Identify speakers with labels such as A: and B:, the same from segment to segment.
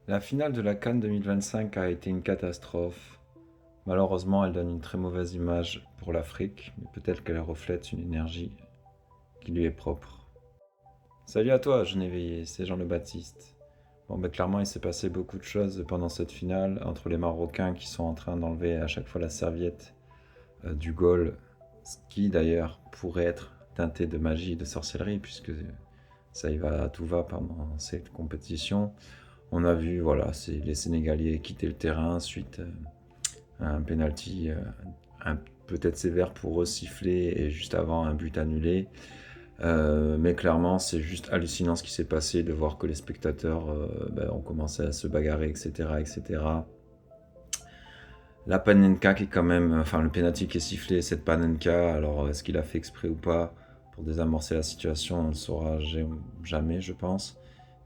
A: La finale de la CAN 2025 a été une catastrophe. Malheureusement, elle donne une très mauvaise image pour l'Afrique, mais peut-être qu'elle reflète une énergie qui lui est propre. Salut à toi, jeune éveillé, c'est Jean le Baptiste. Bon, clairement, il s'est passé beaucoup de choses pendant cette finale, entre les Marocains qui sont en train d'enlever à chaque fois la serviette du goal, ce qui d'ailleurs pourrait être teinté de magie et de sorcellerie, puisque ça y va, tout va pendant cette compétition. On a vu, voilà, c'est les Sénégalais quitter le terrain suite à un penalty peut-être sévère pour eux sifflé et juste avant un but annulé. Mais clairement, c'est juste hallucinant ce qui s'est passé, de voir que les spectateurs ont commencé à se bagarrer, etc., etc. La Panenka qui est quand même, enfin le penalty qui est sifflé, cette Panenka, alors est-ce qu'il a fait exprès ou pas pour désamorcer la situation, on ne le saura jamais, je pense.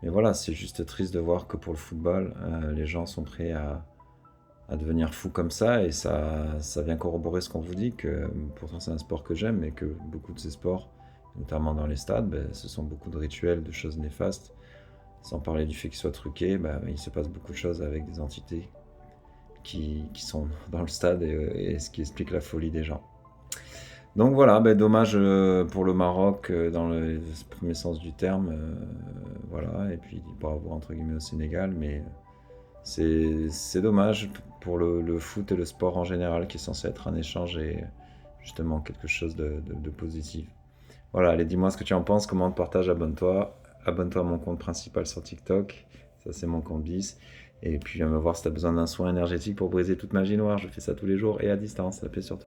A: Mais voilà, c'est juste triste de voir que pour le football, les gens sont prêts à devenir fous comme ça, et ça vient corroborer ce qu'on vous dit, que pourtant c'est un sport que j'aime, mais que beaucoup de ces sports, notamment dans les stades, ce sont beaucoup de rituels, de choses néfastes. Sans parler du fait qu'ils soient truqués, il se passe beaucoup de choses avec des entités qui sont dans le stade, et ce qui explique la folie des gens. Donc voilà, dommage pour le Maroc dans le premier sens du terme, voilà, et puis bravo entre guillemets au Sénégal, mais c'est dommage pour le foot et le sport en général, qui est censé être un échange et justement quelque chose de positif. Voilà, allez, dis-moi ce que tu en penses, comment on te partage, abonne-toi. Abonne-toi à mon compte principal sur TikTok, ça c'est mon compte bis. Et puis viens me voir si tu as besoin d'un soin énergétique pour briser toute magie noire, je fais ça tous les jours et à distance, la paix sur toi.